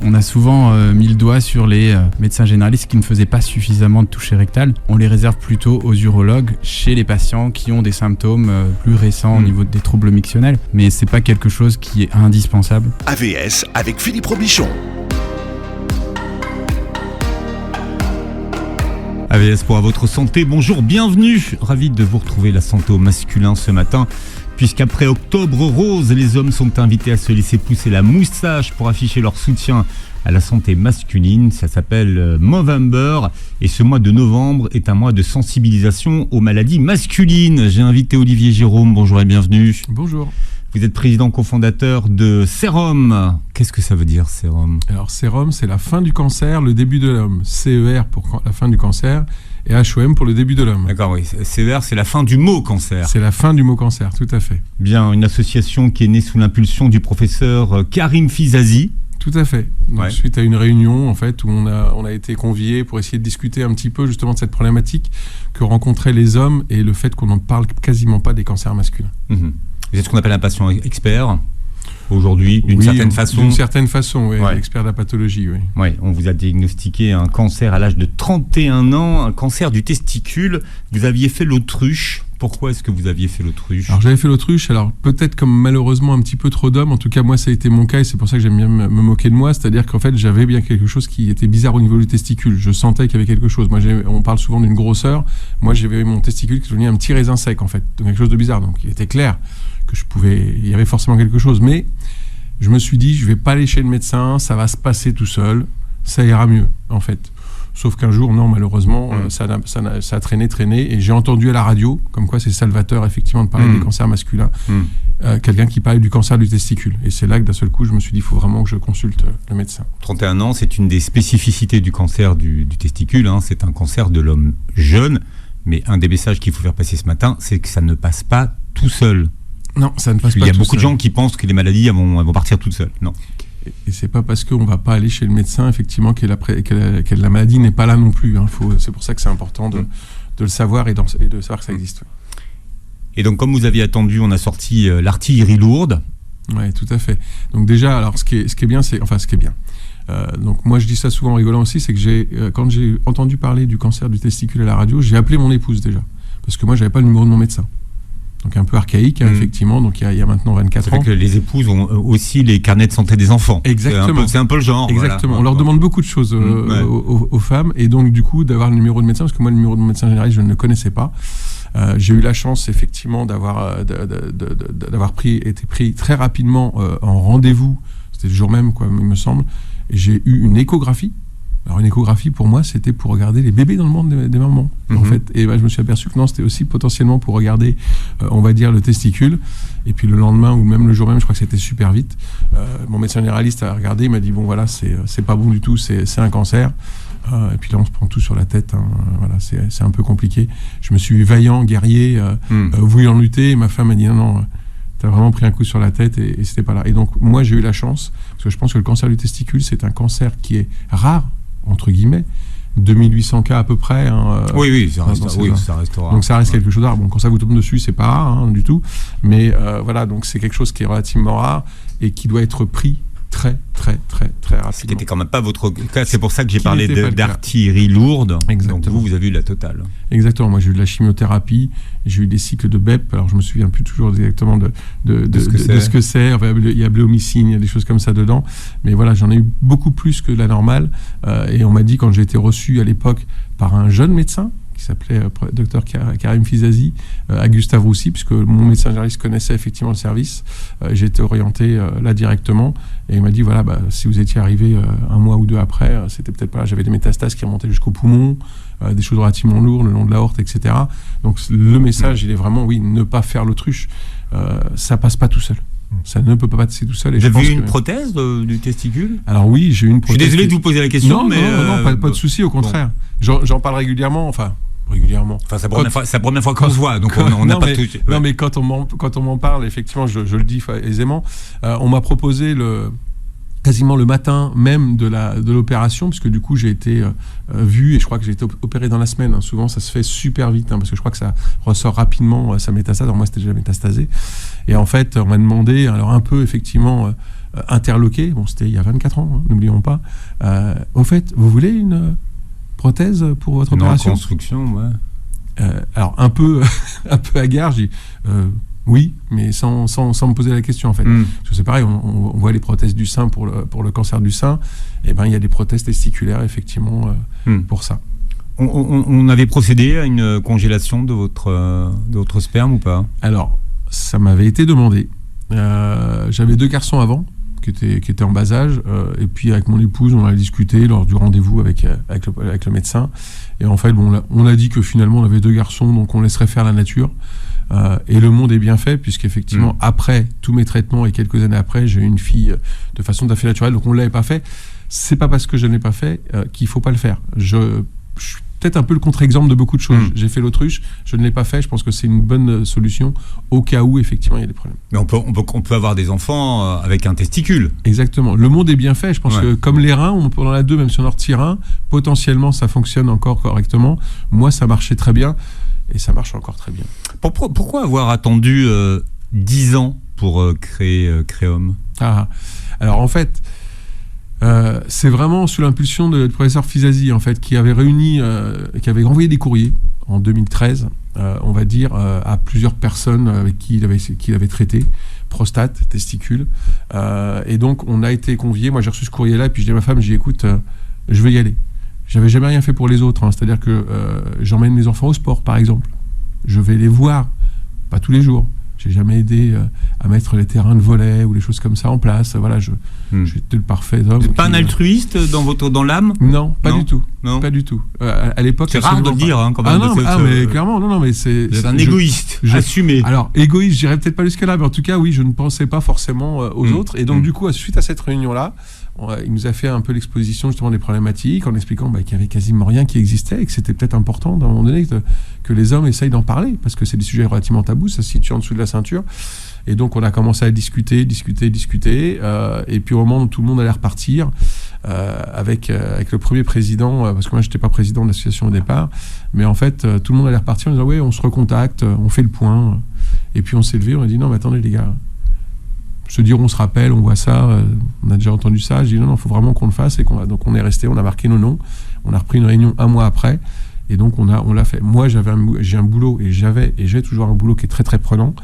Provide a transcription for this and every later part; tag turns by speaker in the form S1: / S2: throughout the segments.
S1: On a souvent mis le doigt sur les médecins généralistes qui ne faisaient pas suffisamment de toucher rectales. On les réserve plutôt aux urologues chez les patients qui ont des symptômes plus récents au niveau des troubles mictionnels, mais c'est pas quelque chose qui est indispensable.
S2: AVS avec Philippe Robichon.
S3: AVS pour votre santé, bonjour, bienvenue. Ravi de vous retrouver la santé au masculin ce matin. Puisqu'après Octobre Rose, les hommes sont invités à se laisser pousser la moustache pour afficher leur soutien à la santé masculine. Ça s'appelle Movember et ce mois de novembre est un mois de sensibilisation aux maladies masculines. J'ai invité Olivier Jérôme, bonjour et bienvenue.
S4: Bonjour.
S3: Vous êtes président cofondateur de Serum. Qu'est-ce que ça veut dire, Serum ?
S4: Alors Serum, c'est la fin du cancer, le début de l'homme. CER pour la fin du cancer et HOM pour le début de l'homme.
S3: D'accord, oui. CER, c'est la fin du mot cancer.
S4: C'est la fin du mot cancer, tout à fait.
S3: Bien, une association qui est née sous l'impulsion du professeur Karim Fizazi.
S4: Tout à fait. Donc, suite à une réunion en fait, où on a été conviés pour essayer de discuter un petit peu justement de cette problématique que rencontraient les hommes et le fait qu'on n'en parle quasiment pas des cancers masculins.
S3: Vous êtes ce qu'on appelle un patient expert aujourd'hui, d'une certaine façon.
S4: D'une certaine façon, oui, expert de la pathologie, oui.
S3: Oui, on vous a diagnostiqué un cancer à l'âge de 31 ans, un cancer du testicule. Vous aviez fait l'autruche. Pourquoi est-ce que vous aviez fait l'autruche ?
S4: Alors j'avais fait l'autruche, alors peut-être comme malheureusement un petit peu trop d'hommes, en tout cas moi ça a été mon cas et c'est pour ça que j'aime bien me moquer de moi, c'est-à-dire qu'en fait j'avais bien quelque chose qui était bizarre au niveau du testicule, je sentais qu'il y avait quelque chose, on parle souvent d'une grosseur, moi j'avais mon testicule qui devenait un petit raisin sec en fait, donc quelque chose de bizarre, donc il était clair que il y avait forcément quelque chose, mais je me suis dit je vais pas aller chez le médecin, ça va se passer tout seul, ça ira mieux en fait. Sauf qu'un jour, non, malheureusement, ça a traîné, et j'ai entendu à la radio, comme quoi c'est salvateur, effectivement, de parler des cancers masculins, quelqu'un qui parlait du cancer du testicule. Et c'est là que d'un seul coup, je me suis dit, il faut vraiment que je consulte le médecin.
S3: 31 ans, c'est une des spécificités du cancer du testicule, c'est un cancer de l'homme jeune, mais un des messages qu'il faut faire passer ce matin, c'est que ça ne passe pas tout seul.
S4: Non, ça ne passe pas tout seul.
S3: Il y a beaucoup de gens qui pensent que les maladies vont partir toutes seules. Non.
S4: Et c'est pas parce qu'on va pas aller chez le médecin effectivement que la maladie n'est pas là non plus. C'est pour ça que c'est important de le savoir et de savoir que ça existe.
S3: Et donc comme vous aviez attendu, on a sorti l'artillerie lourde.
S4: Oui, tout à fait. Donc déjà, alors ce qui est bien, donc moi je dis ça souvent en rigolant aussi, c'est que quand j'ai entendu parler du cancer du testicule à la radio, j'ai appelé mon épouse déjà, parce que moi j'avais pas le numéro de mon médecin. Donc un peu archaïque, effectivement, donc il y a maintenant 24 ans.
S3: Ça fait que les épouses ont aussi les carnets de santé des enfants.
S4: Exactement.
S3: C'est un peu le genre.
S4: Exactement.
S3: Voilà.
S4: On leur demande beaucoup de choses aux femmes, et donc du coup d'avoir le numéro de médecin, parce que moi le numéro de mon médecin généraliste, je ne le connaissais pas. J'ai eu la chance effectivement d'avoir été pris très rapidement en rendez-vous, c'était le jour même, quoi, il me semble, et j'ai eu une échographie. Alors une échographie pour moi c'était pour regarder les bébés dans le ventre des mamans en fait, et je me suis aperçu que non, c'était aussi potentiellement pour regarder on va dire le testicule, et puis le lendemain ou même le jour même, je crois que c'était super vite, mon médecin généraliste a regardé, il m'a dit bon voilà, c'est pas bon du tout, c'est un cancer, et puis là on se prend tout sur la tête, voilà, c'est un peu compliqué. Je me suis vaillant, guerrier, voulant lutter, et ma femme m'a dit non, t'as vraiment pris un coup sur la tête, et c'était pas là. Et donc moi j'ai eu la chance, parce que je pense que le cancer du testicule c'est un cancer qui est rare entre guillemets, 2800 cas à peu près.
S3: Oui, ça restera.
S4: Donc ça reste quelque chose de rare. Bon, quand ça vous tombe dessus, c'est pas rare du tout. Mais voilà, donc c'est quelque chose qui est relativement rare et qui doit être pris très rapidement.
S3: Ce qui n'était quand même pas votre cas, c'est pour ça que j'ai parlé d'artillerie lourde.
S4: Exactement.
S3: Donc vous avez eu la totale.
S4: Exactement, moi j'ai eu de la chimiothérapie, j'ai eu des cycles de BEP, alors je me souviens plus toujours exactement de ce que c'est, enfin, il y a bléomycine, il y a des choses comme ça dedans, mais voilà, j'en ai eu beaucoup plus que la normale, et on m'a dit quand j'ai été reçu à l'époque par un jeune médecin, qui s'appelait Dr Karim Fizazi, à Gustave Roussy, puisque mon médecin généraliste connaissait effectivement le service. J'ai été orienté là directement, et il m'a dit voilà, si vous étiez arrivé un mois ou deux après, c'était peut-être pas là. J'avais des métastases qui remontaient jusqu'au poumon, des choses relativement lourdes le long de l'aorte, etc. Donc le message, il est vraiment ne pas faire l'autruche. Ça passe pas tout seul. Ça ne peut pas passer tout seul.
S3: Vous avez eu une prothèse du testicule ?
S4: Alors oui, j'ai eu une prothèse.
S3: Je suis désolé de vous poser la question,
S4: non, pas de souci, au contraire. J'en parle régulièrement, enfin,
S3: c'est la première fois qu'on se voit, donc on n'a pas tout.
S4: Non, mais quand on m'en parle, effectivement, je le dis aisément. On m'a proposé quasiment le matin même de l'opération, puisque du coup j'ai été vu, et je crois que j'ai été opéré dans la semaine. Souvent ça se fait super vite, parce que je crois que ça ressort rapidement, sa métastase. Alors moi c'était déjà métastasé, et en fait on m'a demandé, alors un peu effectivement interloqué, bon, c'était il y a 24 ans, hein, n'oublions pas. Au fait, vous voulez une prothèse pour votre opération ?
S3: Une reconstruction, ouais.
S4: Alors, un peu hagard, j'ai dit oui, mais sans me poser la question, en fait. Parce que c'est pareil, on voit les prothèses du sein pour le cancer du sein, et ben il y a des prothèses testiculaires, effectivement, pour ça.
S3: On avait procédé à une congélation de votre sperme ou pas ?
S4: Alors, ça m'avait été demandé. J'avais 2 garçons avant, qui étaient en bas âge, et puis avec mon épouse, on a discuté lors du rendez-vous avec le médecin. Et en fait, bon, on a dit que finalement, on avait 2 garçons, donc on laisserait faire la nature. Et le monde est bien fait, puisqu'effectivement, après tous mes traitements et quelques années après, j'ai eu une fille de façon tout à fait naturelle, donc on ne l'avait pas fait. C'est pas parce que je ne l'ai pas fait qu'il ne faut pas le faire. Je suis peut-être un peu le contre-exemple de beaucoup de choses. J'ai fait l'autruche, je ne l'ai pas fait, je pense que c'est une bonne solution au cas où, effectivement, il y a des problèmes.
S3: Mais on peut avoir des enfants avec un testicule.
S4: Exactement. Le monde est bien fait. Je pense que comme les reins, on en a 2, même si on en retire un, potentiellement, ça fonctionne encore correctement. Moi, ça marchait très bien. Et ça marche encore très bien.
S3: Pourquoi avoir attendu 10 ans pour créer Créome ?
S4: Alors en fait, c'est vraiment sous l'impulsion du professeur Fizazi, en fait, qui avait qui avait envoyé des courriers en 2013, on va dire, à plusieurs personnes avec qui il avait traité, prostate, testicules. Et donc on a été conviés. Moi j'ai reçu ce courrier-là, et puis je dis à ma femme, écoute, je vais y aller. J'avais jamais rien fait pour les autres, hein. C'est-à-dire que j'emmène mes enfants au sport, par exemple. Je vais les voir, pas tous les jours. J'ai jamais aidé à mettre les terrains de volley ou les choses comme ça en place. Voilà, j'étais le parfait homme.
S3: Vous n'êtes pas un altruiste dans l'âme ?
S4: Non, pas du tout.
S3: Non.
S4: Pas du tout. À l'époque,
S3: c'est rare de le dire, hein, quand même.
S4: Mais clairement, non, mais c'est.
S3: Vous êtes un égoïste, assumé.
S4: Alors, égoïste, j'irais peut-être pas jusqu'à là, mais en tout cas, oui, je ne pensais pas forcément aux autres. Et donc, du coup, suite à cette réunion-là, il nous a fait un peu l'exposition justement des problématiques en expliquant qu'il y avait quasiment rien qui existait et que c'était peut-être important à un moment donné que les hommes essayent d'en parler, parce que c'est des sujets relativement tabous, ça se situe en dessous de la ceinture. Et donc on a commencé à discuter, et puis au moment où tout le monde allait repartir, avec le premier président, parce que moi j'étais pas président de l'association au départ, mais en fait tout le monde allait repartir en disant ouais, on se recontacte, on fait le point, et puis on s'est levé, on a dit non mais attendez les gars, se dire on se rappelle, on voit ça, on a déjà entendu ça. J'ai dit non, il faut vraiment qu'on le fasse. Et donc on est resté, on a marqué nos noms. On a repris une réunion 1 mois après. Et donc on l'a fait. Moi j'ai un boulot et j'ai toujours un boulot qui est très très prenant.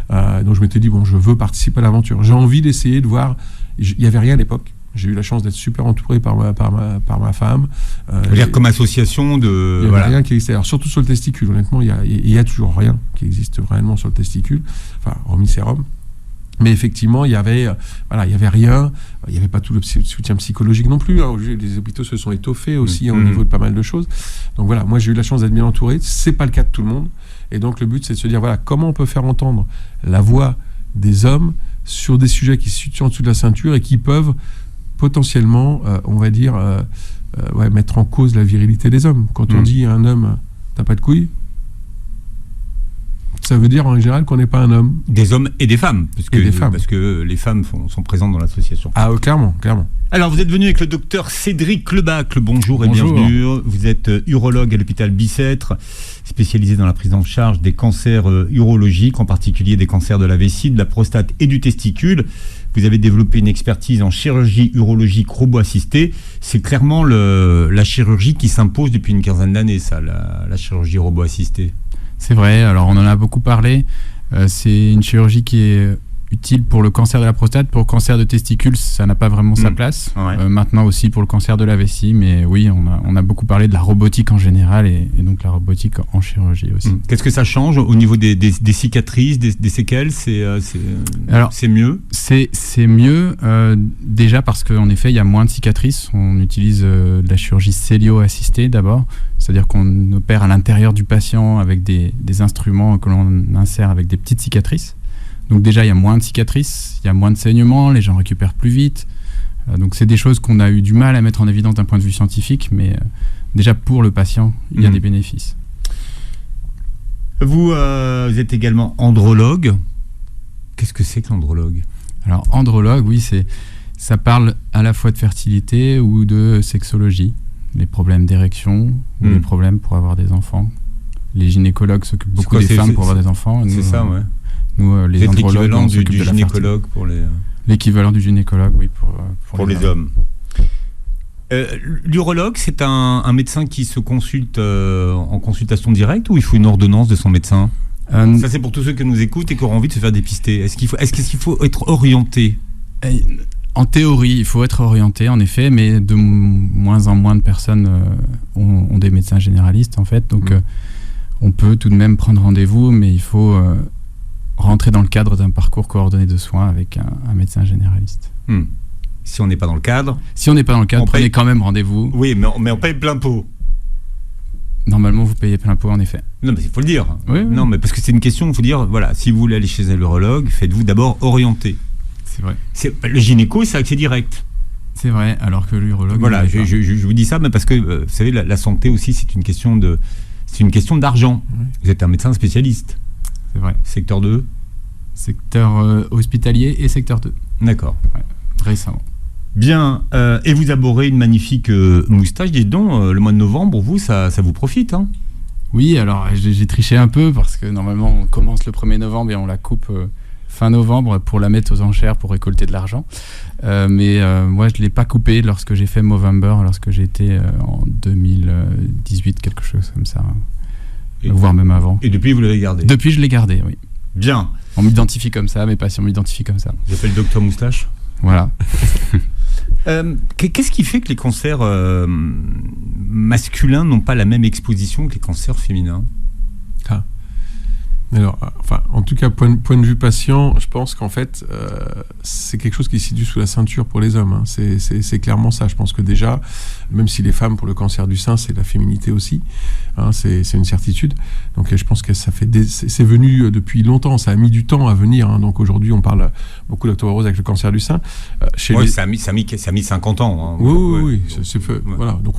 S4: Donc je m'étais dit bon, je veux participer à l'aventure. J'ai envie d'essayer de voir. Il n'y avait rien à l'époque. J'ai eu la chance d'être super entouré par ma femme.
S3: C'est-à-dire comme association de...
S4: Il n'y avait rien qui existait. Alors surtout sur le testicule, honnêtement, il y a toujours rien qui existe réellement sur le testicule. Enfin, hormis sérum. Mais effectivement, il y avait rien. Il n'y avait pas tout le soutien psychologique non plus. Hein. Les hôpitaux se sont étoffés aussi au niveau de pas mal de choses. Donc voilà, moi j'ai eu la chance d'être bien entouré. C'est pas le cas de tout le monde. Et donc le but, c'est de se dire voilà, comment on peut faire entendre la voix des hommes sur des sujets qui se situent en dessous de la ceinture et qui peuvent potentiellement, on va dire, mettre en cause la virilité des hommes. Quand on dit à un homme, t'as pas de couilles, ça veut dire en général qu'on n'est pas un homme.
S3: Des hommes et des femmes, parce que les femmes sont présentes dans l'association.
S4: Ah clairement.
S3: Alors vous êtes venu avec le docteur Cédric Lebacle, bonjour et bienvenue. Vous êtes urologue à l'hôpital Bicêtre, spécialisé dans la prise en charge des cancers urologiques, en particulier des cancers de la vessie, de la prostate et du testicule. Vous avez développé une expertise en chirurgie urologique robot-assistée. C'est clairement la chirurgie qui s'impose depuis une quinzaine d'années, ça, la chirurgie robot-assistée.
S1: C'est vrai, alors on en a beaucoup parlé. C'est une chirurgie qui est utile pour le cancer de la prostate. Pour le cancer de testicule, ça n'a pas vraiment sa place. Ouais. Maintenant aussi pour le cancer de la vessie, mais oui, on a beaucoup parlé de la robotique en général et donc la robotique en chirurgie aussi.
S3: Qu'est-ce que ça change au niveau des cicatrices, des séquelles? C'est mieux?
S1: C'est mieux déjà parce qu'en effet, il y a moins de cicatrices. On utilise de la chirurgie cellio-assistée d'abord, c'est-à-dire qu'on opère à l'intérieur du patient avec des instruments que l'on insère avec des petites cicatrices. Donc déjà, il y a moins de cicatrices, il y a moins de saignements, les gens récupèrent plus vite. Donc c'est des choses qu'on a eu du mal à mettre en évidence d'un point de vue scientifique, mais déjà pour le patient, il y a des bénéfices.
S3: Vous êtes également andrologue. Qu'est-ce que c'est que l'andrologue?
S1: Alors andrologue, oui, ça parle à la fois de fertilité ou de sexologie, les problèmes d'érection ou les problèmes pour avoir des enfants. Les gynécologues s'occupent beaucoup des femmes pour avoir des enfants.
S3: C'est ça, ouais.
S1: Nous, les andrologues,
S3: l'équivalent du gynécologue pour les...
S1: L'équivalent du gynécologue, oui,
S3: pour les hommes. L'urologue, c'est un médecin qui se consulte en consultation directe ou il faut une ordonnance de son médecin? Ça, c'est pour tous ceux qui nous écoutent et qui auront envie de se faire dépister. Est-ce qu'il faut être orienté?
S1: En théorie, il faut être orienté, en effet, mais de moins en moins de personnes ont des médecins généralistes, en fait. Donc, on peut tout de même prendre rendez-vous, mais il faut rentrer dans le cadre d'un parcours coordonné de soins avec un médecin généraliste.
S3: Si on n'est pas dans le cadre...
S1: Si on n'est pas dans le cadre, prenez quand même rendez-vous.
S3: Oui, mais on paye plein pot.
S1: Normalement, vous payez plein pot, en effet.
S3: Non, mais il faut le dire.
S1: Oui.
S3: Non, mais parce que c'est une question, il faut dire, voilà, si vous voulez aller chez un urologue, faites-vous d'abord orienter.
S1: C'est vrai.
S3: Le gynéco, c'est accès direct.
S1: C'est vrai, alors que l'urologue...
S3: Voilà, je vous dis ça, mais parce que, vous savez, la santé aussi, c'est une question d'argent. Oui. Vous êtes un médecin spécialiste.
S1: C'est vrai.
S3: Secteur 2?
S1: Secteur hospitalier et secteur 2.
S3: D'accord.
S1: Ouais, récemment.
S3: Bien, et vous arborez une magnifique moustache, dites donc, le mois de novembre, vous, ça vous profite, hein? Oui, alors j'ai triché un peu, parce que normalement, on commence le 1er novembre et on la coupe fin novembre pour la mettre aux enchères pour récolter de l'argent. Mais moi, je ne l'ai pas coupée lorsque j'ai fait Movember, lorsque j'étais en 2018, quelque chose comme ça, voire même avant. Et depuis, vous l'avez gardée? Depuis, je l'ai gardée, oui. Bien. On m'identifie comme ça, mes patients m'identifient comme ça. J'appelle Docteur Moustache. Voilà. Qu'est-ce qui fait que les cancers masculins n'ont pas la même exposition que les cancers féminins?
S4: Alors, en tout cas, point de vue patient, je pense qu'en fait, c'est quelque chose qui se situe sous la ceinture pour les hommes. Hein. C'est clairement ça. Je pense que déjà, même si les femmes, pour le cancer du sein, c'est la féminité aussi, hein, c'est une certitude. Donc, je pense que c'est venu depuis longtemps. Ça a mis du temps à venir. Hein. Donc, aujourd'hui, on parle beaucoup d'octobre rose avec le cancer du sein. Ça a mis 50 ans. Hein. Oui, c'est fait. Ouais. Voilà. Donc,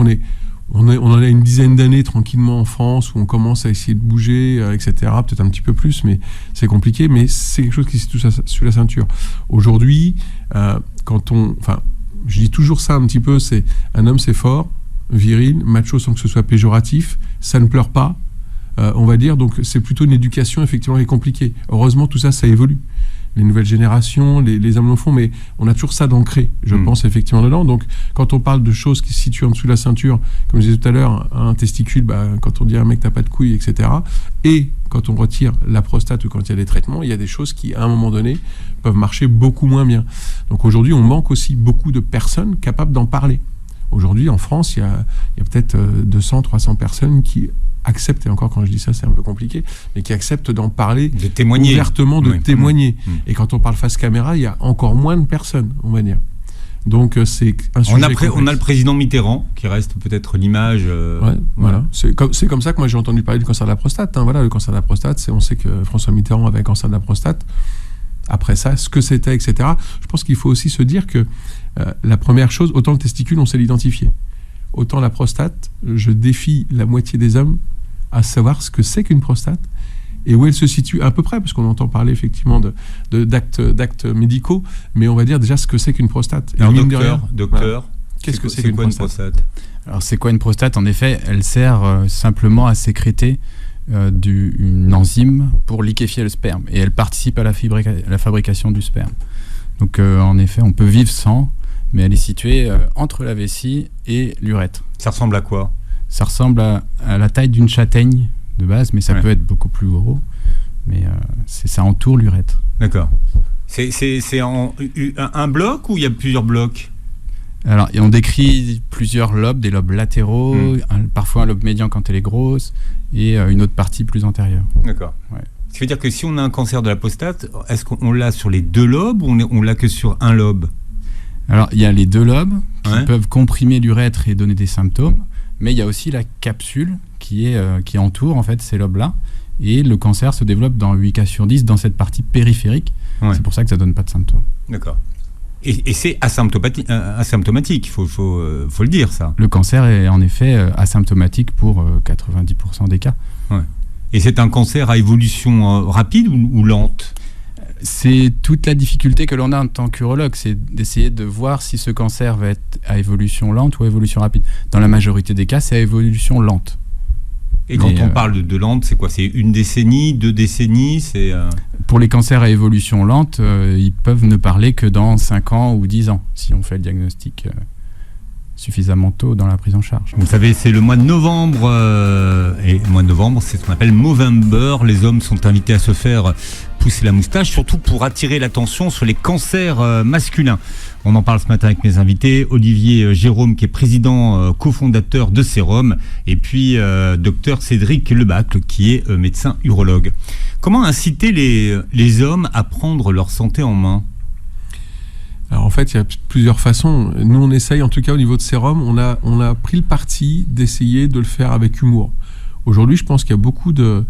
S4: on en a une dizaine d'années tranquillement en France où on commence à essayer de bouger, etc. Peut-être un petit peu plus, mais c'est compliqué. Mais c'est quelque chose qui se touche sur la ceinture. Aujourd'hui, je dis toujours ça un petit peu, c'est un homme, c'est fort, viril, macho sans que ce soit péjoratif, ça ne pleure pas, on va dire. Donc c'est plutôt une éducation effectivement qui est compliquée. Heureusement, tout ça évolue. Les nouvelles générations, les hommes le font, mais on a toujours ça d'ancré, je pense, effectivement, dedans. Donc, quand on parle de choses qui se situent en dessous de la ceinture, comme je disais tout à l'heure, un testicule, quand on dit à un mec t'as pas de couilles, etc. Et quand on retire la prostate ou quand il y a des traitements, il y a des choses qui, à un moment donné, peuvent marcher beaucoup moins bien. Donc aujourd'hui, on manque aussi beaucoup de personnes capables d'en parler. Aujourd'hui, en France, il y a peut-être 200, 300 personnes qui acceptent, et encore quand je dis ça c'est un peu compliqué, mais qui acceptent d'en parler, de témoigner ouvertement, de témoigner. Et quand on parle face caméra, il y a encore moins de personnes, on va dire. Donc c'est un sujet complexe. On a le président Mitterrand qui reste peut-être l'image. Voilà. C'est comme ça que moi j'ai entendu parler du cancer de la prostate. Hein. Voilà, le cancer de la prostate, on sait que François Mitterrand avait un cancer de la prostate. Après ça, ce que c'était, etc. Je pense qu'il faut aussi se dire que la première chose, autant le testicule, on sait l'identifier. Autant la prostate, je défie la moitié des hommes à savoir ce que c'est qu'une prostate et où elle se situe à peu près, parce qu'on entend parler effectivement d'actes médicaux, mais on va dire déjà ce que c'est qu'une prostate. Alors docteur, qu'est-ce que c'est qu'une prostate? Alors c'est quoi une prostate? En effet, elle sert simplement à sécréter une enzyme pour liquéfier le sperme, et elle participe à la fabrication du sperme. Donc en effet, on peut vivre sans, mais elle est située entre la vessie et l'urètre. Ça ressemble à quoi? Ça ressemble à la taille d'une châtaigne de base, mais ça peut être beaucoup plus gros. Mais ça entoure l'urètre. D'accord. C'est un bloc ou il y a plusieurs blocs? Alors, on décrit plusieurs lobes, des lobes latéraux, parfois un lobe médian quand elle est grosse, et une autre partie plus antérieure. D'accord. Ouais. Ce qui veut dire que si on a un cancer de la prostate, est-ce qu'on l'a sur les deux lobes ou on l'a que sur un lobe? Alors, il y a les deux lobes qui peuvent comprimer l'urètre et donner des symptômes, mais il y a aussi la capsule qui entoure en fait ces lobes-là, et le cancer se développe dans 8 cas sur 10 dans cette partie périphérique. Ouais. C'est pour ça que ça ne donne pas de symptômes. D'accord. Et c'est asymptomatique, il faut le dire, ça. Le cancer est en effet asymptomatique pour 90% des cas. Ouais. Et c'est un cancer à évolution rapide ou lente? C'est toute la difficulté que l'on a en tant qu'urologue, c'est d'essayer de voir si ce cancer va être à évolution lente ou à évolution rapide. Dans la majorité des cas, c'est à évolution lente.
S3: Et quand on parle de lente, c'est quoi? C'est une décennie, 2 décennies?
S1: Pour les cancers à évolution lente, ils peuvent ne parler que dans 5 ans ou 10 ans, si on fait le diagnostic suffisamment tôt dans la prise en charge.
S3: Vous savez, c'est le mois de novembre, et le mois de novembre, c'est ce qu'on appelle Movember. Les hommes sont invités à se faire pousser la moustache, surtout pour attirer l'attention sur les cancers masculins. On en parle ce matin avec mes invités, Olivier Jérôme, qui est président cofondateur de Sérum, et puis docteur Cédric Lebacle, qui est médecin urologue. Comment inciter les hommes à prendre leur santé en main?
S4: Alors en fait, il y a plusieurs façons. Nous, on essaye, en tout cas au niveau de Sérum, on a pris le parti d'essayer de le faire avec humour. Aujourd'hui, je pense qu'il y a beaucoup de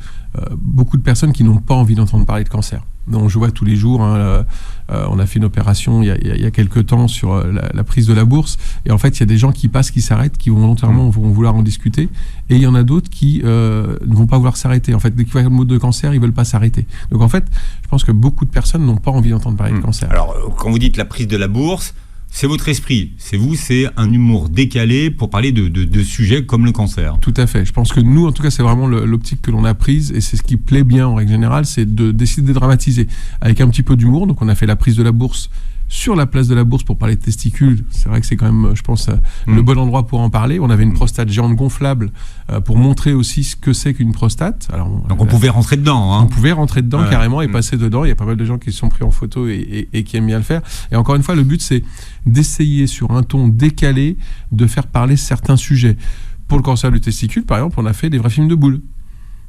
S4: personnes qui n'ont pas envie d'entendre parler de cancer. Donc, je vois tous les jours, on a fait une opération il y a quelques temps sur la prise de la bourse. Et en fait, il y a des gens qui passent, qui s'arrêtent, qui volontairement vont vouloir en discuter. Et il y en a d'autres qui ne vont pas vouloir s'arrêter. En fait, dès qu'ils voient le mot de cancer, ils ne veulent pas s'arrêter. Donc en fait, je pense que beaucoup de personnes n'ont pas envie d'entendre parler de cancer.
S3: Alors, quand vous dites la prise de la bourse, c'est votre esprit, c'est un humour décalé pour parler de sujets comme le cancer.
S4: Tout à fait. Je pense que nous, en tout cas, c'est vraiment l'optique que l'on a prise, et c'est ce qui plaît bien en règle générale, c'est de décider de dramatiser avec un petit peu d'humour. Donc on a fait la prise de la bourse sur la place de la Bourse pour parler de testicules. C'est vrai que c'est quand même, je pense, le bon endroit pour en parler. On avait une prostate géante gonflable pour montrer aussi ce que c'est qu'une prostate. Alors,
S3: donc on pouvait rentrer dedans. Hein.
S4: On pouvait rentrer dedans carrément et passer dedans. Il y a pas mal de gens qui se sont pris en photo et qui aiment bien le faire. Et encore une fois, le but, c'est d'essayer sur un ton décalé de faire parler certains sujets. Pour le cancer du testicule, par exemple, on a fait des vrais films de boules.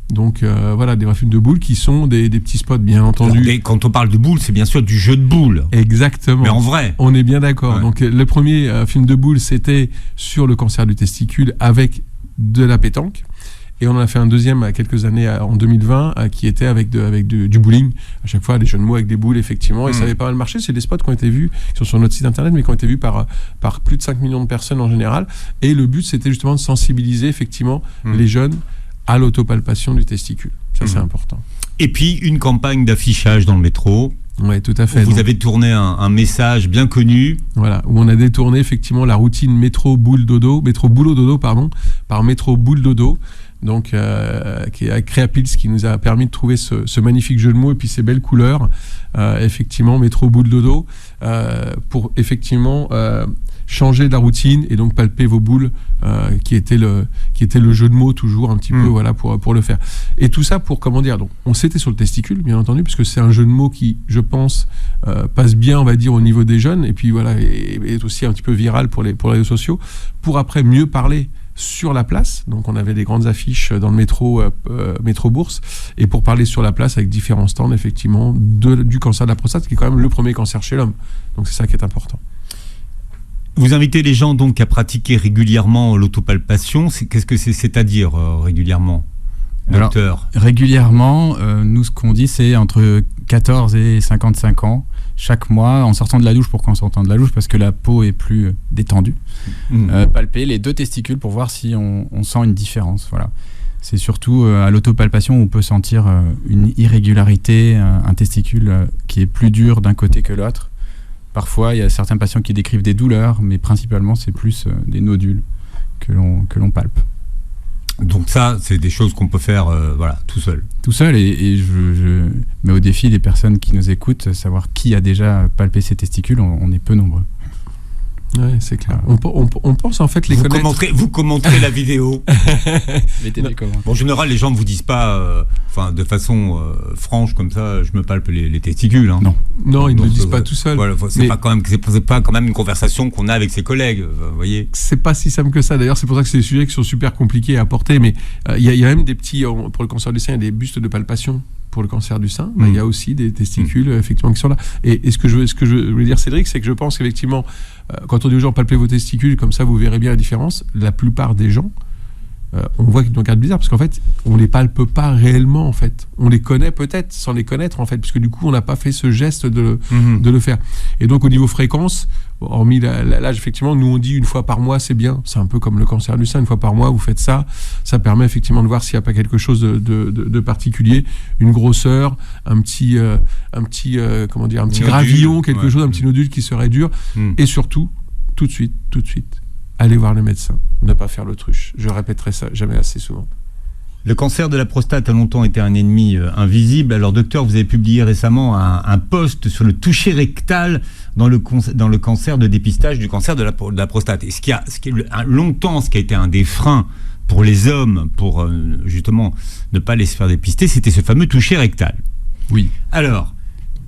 S4: Donc voilà, des vrais films de boules qui sont des petits spots, bien entendu.
S3: Alors, quand on parle de boules, c'est bien sûr du jeu de boules.
S4: Exactement.
S3: Mais en vrai.
S4: On est bien d'accord. Ouais. Donc le premier film de boules, c'était sur le cancer du testicule avec de la pétanque. Et on en a fait un deuxième à quelques années, en 2020, qui était avec du bowling. À chaque fois, des jeux de mots avec des boules, effectivement. Et ça avait pas mal marché. C'est des spots qui ont été vus, qui sont sur notre site internet, mais qui ont été vus par plus de 5 millions de personnes en général. Et le but, c'était justement de sensibiliser, effectivement, les jeunes à l'autopalpation du testicule. Ça, c'est important.
S3: Et puis, une campagne d'affichage dans le métro.
S4: Oui, tout à fait.
S3: Vous avez tourné un message bien connu.
S4: Voilà, où on a détourné effectivement la routine métro boulot dodo, par métro boule dodo. Donc, qui est à Créapils, qui nous a permis de trouver ce magnifique jeu de mots et puis ces belles couleurs. Effectivement, métro boule dodo, pour effectivement changer de la routine et donc palper vos boules, qui était le jeu de mots toujours un petit peu, voilà, pour le faire. Et tout ça pour, comment dire, donc on s'était sur le testicule, bien entendu, puisque c'est un jeu de mots qui, je pense, passe bien, on va dire, au niveau des jeunes, et puis voilà, et est aussi un petit peu viral pour les réseaux sociaux, pour après mieux parler sur la place. Donc on avait des grandes affiches dans le métro Bourse, et pour parler sur la place avec différents stands, effectivement, du cancer de la prostate, qui est quand même le premier cancer chez l'homme. Donc c'est ça qui est important.
S3: Vous invitez les gens donc à pratiquer régulièrement l'autopalpation. Qu'est-ce que c'est-à-dire régulièrement, docteur?
S1: Alors, régulièrement, nous, ce qu'on dit, c'est entre 14 et 55 ans, chaque mois, en sortant de la douche, pourquoi en sortant de la douche? Parce que la peau est plus détendue. Palper les 2 testicules pour voir si on sent une différence. Voilà. C'est surtout à l'autopalpation où on peut sentir une irrégularité, un testicule qui est plus dur d'un côté que l'autre. Parfois, il y a certains patients qui décrivent des douleurs, mais principalement, c'est plus des nodules que l'on palpe.
S3: Donc ça, c'est des choses qu'on peut faire voilà, tout seul.
S1: Tout seul, et je mets au défi des personnes qui nous écoutent, savoir qui a déjà palpé ses testicules, on est peu nombreux.
S4: Oui, c'est clair. On pense en fait les connaître.
S3: Vous commenterez la vidéo.
S1: Mettez des commentaires.
S3: Bon, en général, les gens ne vous disent pas, de façon franche comme ça, je me palpe les testicules. Hein.
S4: Non, ils ne le disent pas tout seuls.
S3: Voilà, c'est pas quand même une conversation qu'on a avec ses collègues, vous voyez.
S4: C'est pas si simple que ça. D'ailleurs, c'est pour ça que c'est des sujets qui sont super compliqués à apporter. Mais il y a même des petits, pour le cancer du sein, il y a des bustes de palpation. Pour le cancer du sein, il y a aussi des testicules effectivement qui sont là. Et ce que je veux dire, Cédric, c'est que je pense qu'effectivement, quand on dit aux gens palpez vos testicules, comme ça vous verrez bien la différence, la plupart des gens, on voit qu'ils ont un cas bizarre, parce qu'en fait, on les palpe pas réellement, en fait. On les connaît peut-être sans les connaître, en fait, puisque du coup, on n'a pas fait ce geste de le faire. Et donc, au niveau fréquence, hormis l'âge, effectivement, nous on dit une fois par mois, c'est bien. C'est un peu comme le cancer du sein, une fois par mois, vous faites ça. Ça permet effectivement de voir s'il n'y a pas quelque chose de particulier, une grosseur, un petit gravillon, quelque chose, un petit nodule qui serait dur. Et surtout, tout de suite, allez voir le médecin. Ne pas faire l'autruche. Je répéterai ça jamais assez souvent.
S3: Le cancer de la prostate a longtemps été un ennemi invisible. Alors, docteur, vous avez publié récemment un post sur le toucher rectal dans le cancer de dépistage du cancer de la prostate. Et ce qui a été un des freins pour les hommes, pour justement ne pas les se faire dépister, c'était ce fameux toucher rectal.
S1: Oui.
S3: Alors,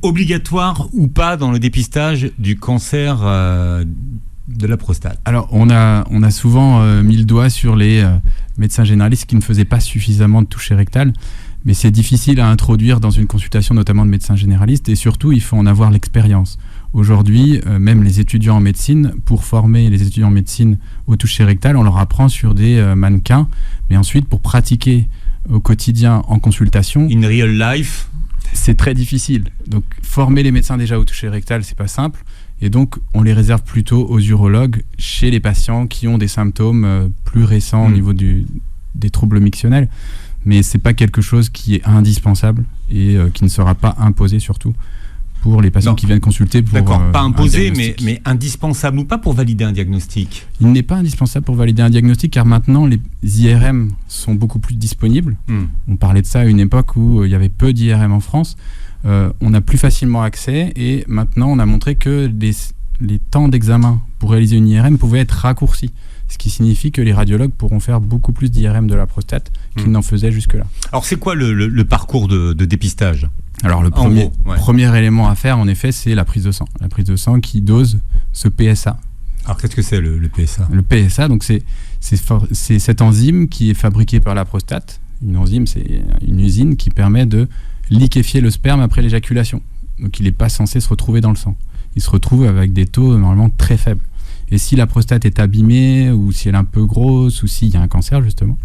S3: obligatoire ou pas dans le dépistage du cancer de la prostate?
S1: Alors, on a souvent mis le doigt sur les médecins généralistes qui ne faisaient pas suffisamment de toucher rectal, mais c'est difficile à introduire dans une consultation, notamment de médecins généralistes, et surtout, il faut en avoir l'expérience. Aujourd'hui, même les étudiants en médecine, pour former les étudiants en médecine au toucher rectal, on leur apprend sur des mannequins, mais ensuite, pour pratiquer au quotidien en consultation...
S3: In real life,
S1: c'est très difficile. Donc, former les médecins déjà au toucher rectal, c'est pas simple. Et donc, on les réserve plutôt aux urologues chez les patients qui ont des symptômes plus récents au niveau des troubles mictionnels. Mais c'est pas quelque chose qui est indispensable et qui ne sera pas imposé surtout pour les patients qui viennent consulter.
S3: D'accord, pas imposé, mais indispensable ou pas pour valider un diagnostic?
S1: Il n'est pas indispensable pour valider un diagnostic car maintenant les IRM sont beaucoup plus disponibles. On parlait de ça à une époque où il y avait peu d'IRM en France. On a plus facilement accès et maintenant on a montré que les temps d'examen pour réaliser une IRM pouvaient être raccourcis, ce qui signifie que les radiologues pourront faire beaucoup plus d'IRM de la prostate qu'ils n'en faisaient jusque-là.
S3: Alors c'est quoi le parcours de dépistage?
S1: Alors le premier élément à faire en effet c'est la prise de sang. La prise de sang qui dose ce PSA.
S3: Alors qu'est-ce que c'est le PSA? Le
S1: PSA, donc c'est cette enzyme qui est fabriquée par la prostate. Une enzyme, c'est une usine qui permet de liquéfier le sperme après l'éjaculation. Donc il n'est pas censé se retrouver dans le sang. Il se retrouve avec des taux normalement très faibles. Et si la prostate est abîmée, ou si elle est un peu grosse, ou s'il y a un cancer justement,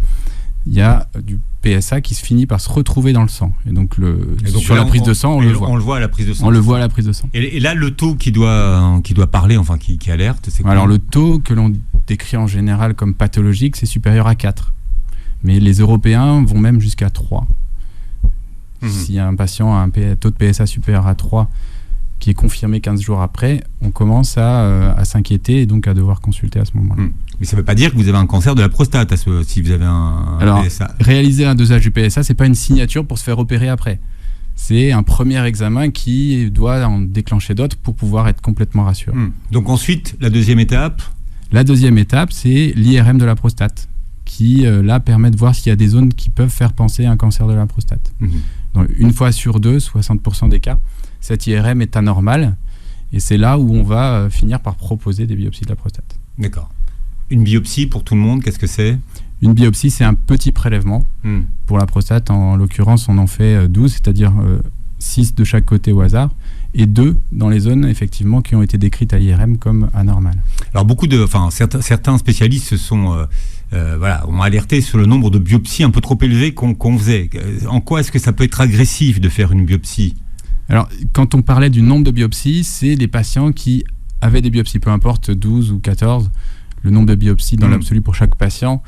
S1: il y a du PSA qui se finit par se retrouver dans le sang. Et donc, sur la prise de sang, on le voit.
S3: On le voit à la prise de sang.
S1: On le voit à la prise de sang.
S3: Et là, le taux qui doit parler, enfin qui alerte, c'est quoi?
S1: Alors le taux que l'on décrit en général comme pathologique, c'est supérieur à 4. Mais les Européens vont même jusqu'à 3. Si un patient a un taux de PSA supérieur à 3 qui est confirmé 15 jours après, on commence à s'inquiéter et donc à devoir consulter à ce moment-là.
S3: Mais ça ne veut pas dire que vous avez un cancer de la prostate si vous avez un PSA.
S1: Réaliser un dosage du PSA, ce n'est pas une signature pour se faire opérer après. C'est un premier examen qui doit en déclencher d'autres pour pouvoir être complètement rassuré.
S3: Donc ensuite, la deuxième étape?
S1: La deuxième étape, c'est l'IRM de la prostate, qui là permet de voir s'il y a des zones qui peuvent faire penser à un cancer de la prostate. Donc, une fois sur deux, 60% des cas, cette IRM est anormale et c'est là où on va finir par proposer des biopsies de la prostate.
S3: D'accord. Une biopsie pour tout le monde, qu'est-ce que c'est?
S1: Une biopsie, c'est un petit prélèvement. Pour la prostate, en l'occurrence, on en fait 12, c'est-à-dire 6 de chaque côté au hasard et 2 dans les zones effectivement qui ont été décrites à l'IRM comme anormales.
S3: Alors certains spécialistes ont alerté sur le nombre de biopsies un peu trop élevé qu'on faisait. En quoi est-ce que ça peut être agressif de faire une biopsie?
S1: Alors, quand on parlait du nombre de biopsies, c'est les patients qui avaient des biopsies, peu importe 12 ou 14, le nombre de biopsies dans l'absolu pour chaque patient,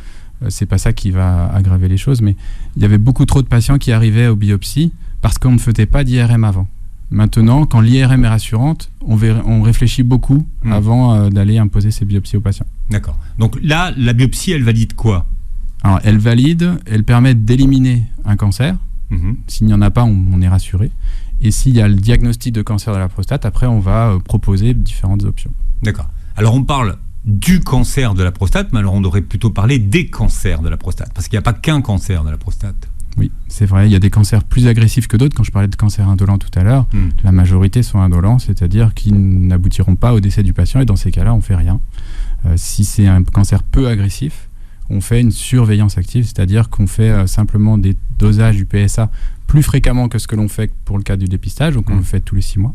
S1: c'est pas ça qui va aggraver les choses, mais il y avait beaucoup trop de patients qui arrivaient aux biopsies parce qu'on ne faisait pas d'IRM avant. Maintenant, quand l'IRM est rassurante, on réfléchit beaucoup avant d'aller imposer ces biopsies aux patients.
S3: D'accord. Donc là, la biopsie, elle valide quoi?
S1: Alors, elle permet d'éliminer un cancer. S'il n'y en a pas, on est rassuré. Et s'il y a le diagnostic de cancer de la prostate, après, on va proposer différentes options. D'accord.
S3: Alors, on parle du cancer de la prostate, mais alors on devrait plutôt parler des cancers de la prostate, parce qu'il n'y a pas qu'un cancer de la prostate.
S1: Oui, c'est vrai, il y a des cancers plus agressifs que d'autres. Quand je parlais de cancer indolent tout à l'heure, la majorité sont indolents, c'est-à-dire qu'ils n'aboutiront pas au décès du patient, et dans ces cas-là, on ne fait rien. Si c'est un cancer peu agressif, on fait une surveillance active, c'est-à-dire qu'on fait simplement des dosages du PSA plus fréquemment que ce que l'on fait pour le cas du dépistage, donc on le fait tous les 6 mois,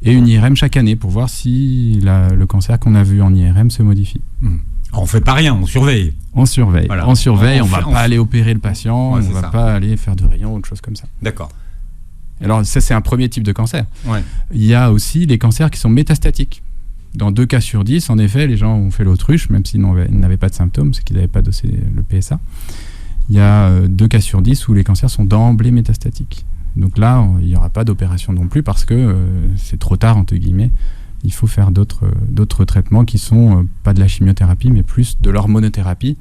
S1: et une IRM chaque année pour voir si le cancer qu'on a vu en IRM se modifie.
S3: On ne fait pas rien, on surveille.
S1: On surveille, voilà. On ne va pas aller opérer le patient, on ne va pas aller faire de rayons ou autre chose comme ça.
S3: D'accord.
S1: Alors ça, c'est un premier type de cancer.
S3: Ouais.
S1: Il y a aussi les cancers qui sont métastatiques. Dans 2 cas sur 10, en effet, les gens ont fait l'autruche, même s'ils n'avaient pas de symptômes, c'est qu'ils n'avaient pas dosé le PSA. Il y a 2 cas sur 10 où les cancers sont d'emblée métastatiques. Donc là, il n'y aura pas d'opération non plus parce que c'est trop tard, entre guillemets. Il faut faire d'autres traitements qui sont pas de la chimiothérapie, mais plus de l'hormonothérapie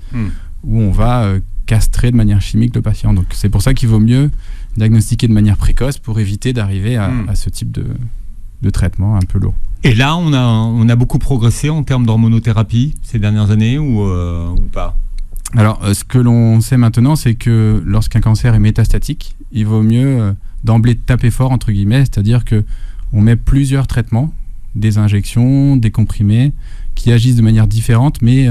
S1: où on va castrer de manière chimique le patient. Donc c'est pour ça qu'il vaut mieux diagnostiquer de manière précoce pour éviter d'arriver à ce type de traitement un peu lourd.
S3: Et là, on a beaucoup progressé en termes d'hormonothérapie ces dernières années ou pas ?
S1: Alors, ce que l'on sait maintenant, c'est que lorsqu'un cancer est métastatique, il vaut mieux d'emblée taper fort, entre guillemets, c'est-à-dire qu'on met plusieurs traitements, des injections, des comprimés, qui agissent de manière différente, mais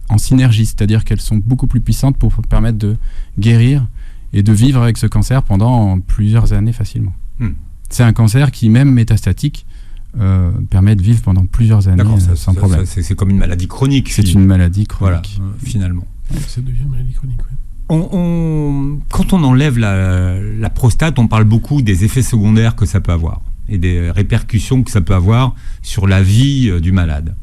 S1: en synergie, c'est-à-dire qu'elles sont beaucoup plus puissantes pour permettre de guérir et de vivre avec ce cancer pendant plusieurs années facilement. C'est un cancer qui, même métastatique, permet de vivre pendant plusieurs années sans problème.
S3: C'est comme une maladie chronique.
S1: C'est une maladie chronique.
S3: Voilà, finalement.
S4: Ça devient une maladie chronique, oui.
S3: Quand on enlève la prostate, on parle beaucoup des effets secondaires que ça peut avoir et des répercussions que ça peut avoir sur la vie du malade.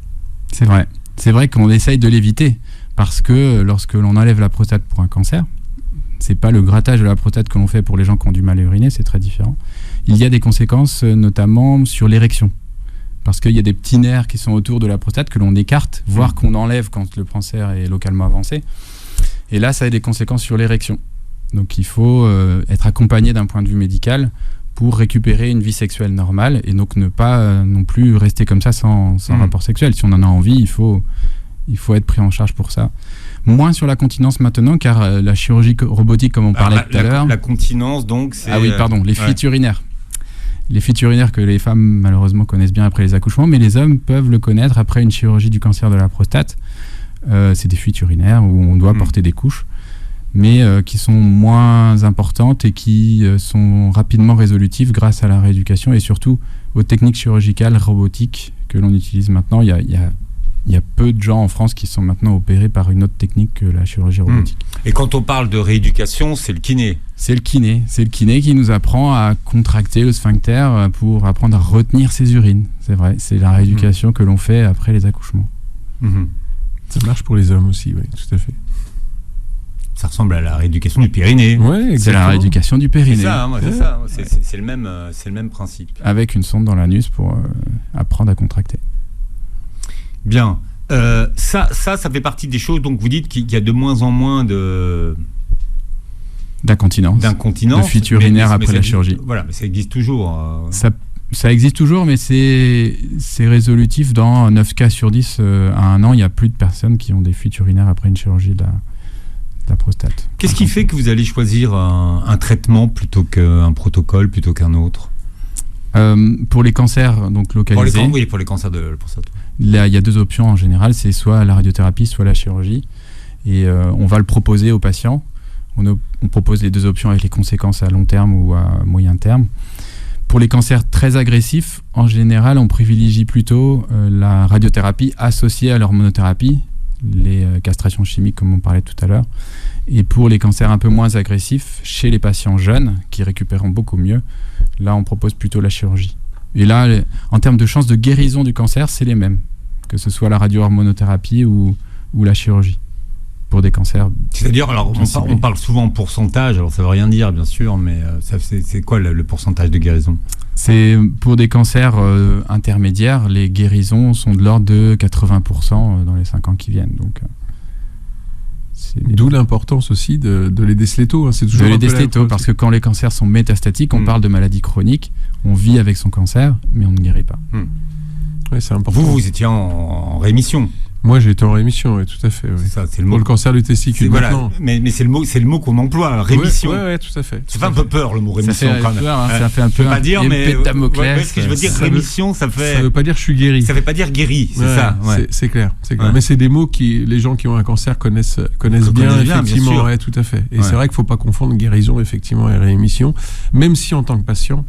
S1: C'est vrai. C'est vrai qu'on essaye de l'éviter parce que lorsque l'on enlève la prostate pour un cancer, c'est pas le grattage de la prostate que l'on fait pour les gens qui ont du mal à uriner, c'est très différent. Il y a des conséquences notamment sur l'érection. Parce qu'il y a des petits nerfs qui sont autour de la prostate que l'on écarte, voire qu'on enlève quand le cancer est localement avancé. Et là, ça a des conséquences sur l'érection. Donc il faut être accompagné d'un point de vue médical pour récupérer une vie sexuelle normale et donc ne pas non plus rester comme ça sans rapport sexuel. Si on en a envie, il faut être pris en charge pour ça. Moins sur la continence maintenant, car la chirurgie robotique, comme on parlait tout à l'heure...
S3: La continence, donc, c'est...
S1: Ah oui, pardon, les fuites urinaires. Les fuites urinaires que les femmes, malheureusement, connaissent bien après les accouchements, mais les hommes peuvent le connaître après une chirurgie du cancer de la prostate. C'est des fuites urinaires où on doit porter des couches, mais qui sont moins importantes et qui sont rapidement résolutives grâce à la rééducation et surtout aux techniques chirurgicales robotiques que l'on utilise maintenant. Il y a peu de gens en France qui sont maintenant opérés par une autre technique que la chirurgie robotique.
S3: Et quand on parle de rééducation, c'est le kiné.
S1: C'est le kiné qui nous apprend à contracter le sphincter pour apprendre à retenir ses urines. C'est vrai, c'est la rééducation que l'on fait après les accouchements.
S4: Ça marche pour les hommes aussi, oui, tout à fait.
S3: Ça ressemble à la rééducation du périnée.
S4: Ouais, exactement.
S1: C'est la rééducation du périnée.
S3: C'est le même principe.
S1: Avec une sonde dans l'anus pour apprendre à contracter.
S3: Bien. Ça fait partie des choses, donc vous dites qu'il y a de moins en moins d'incontinence, de fuite urinaire après la chirurgie. Voilà, mais ça existe toujours.
S1: Ça existe toujours, mais c'est résolutif. Dans 9 cas sur 10, à 1 an, il n'y a plus de personnes qui ont des fuites urinaires après une chirurgie de la prostate.
S3: Qu'est-ce qui fait que vous allez choisir un traitement plutôt qu'un protocole, plutôt qu'un autre ?
S1: Pour les cancers donc localisés,
S3: pour les cancers de la prostate.
S1: Là, il y a 2 options en général, c'est soit la radiothérapie, soit la chirurgie. Et on va le proposer aux patients. On propose les 2 options avec les conséquences à long terme ou à moyen terme. Pour les cancers très agressifs, en général, on privilégie plutôt la radiothérapie associée à l'hormonothérapie, les castrations chimiques comme on parlait tout à l'heure. Et pour les cancers un peu moins agressifs, chez les patients jeunes, qui récupéreront beaucoup mieux, là on propose plutôt la chirurgie. Et là, en termes de chances de guérison du cancer, c'est les mêmes, que ce soit la radio-hormonothérapie ou la chirurgie, pour des cancers.
S3: C'est-à-dire, alors on parle souvent en pourcentage, alors ça ne veut rien dire bien sûr, mais c'est quoi le pourcentage de guérison ?
S1: C'est pour des cancers intermédiaires, les guérisons sont de l'ordre de 80% dans les 5 ans qui viennent. Donc,
S4: d'où l'importance aussi de les déceler tôt. C'est toujours
S1: de les déceler tôt, parce que quand les cancers sont métastatiques, on parle de maladie chronique, on vit avec son cancer, mais on ne guérit pas.
S4: Ouais, c'est important.
S3: Vous étiez en rémission.
S4: Moi, j'ai été en rémission, oui, tout à fait. Oui.
S3: C'est ça, c'est le mot.
S4: Pour le cancer du testicule, maintenant.
S3: Mais c'est le mot qu'on emploie, rémission.
S4: Oui, tout à fait.
S3: Ça fait un peu peur, le mot rémission.
S1: Ça fait peur, ça fait un peu
S3: pas dire, mais
S1: ce
S3: que je veux dire, rémission, ça
S4: veut pas dire je suis guéri.
S3: Ça veut pas dire guéri, c'est ça. Ouais.
S4: C'est clair. Mais c'est des mots qui les gens qui ont un cancer connaissent bien, effectivement.
S3: Bien sûr.
S4: Ouais, tout à fait. Et c'est vrai qu'il faut pas confondre guérison, effectivement, et rémission. Même si en tant que patient,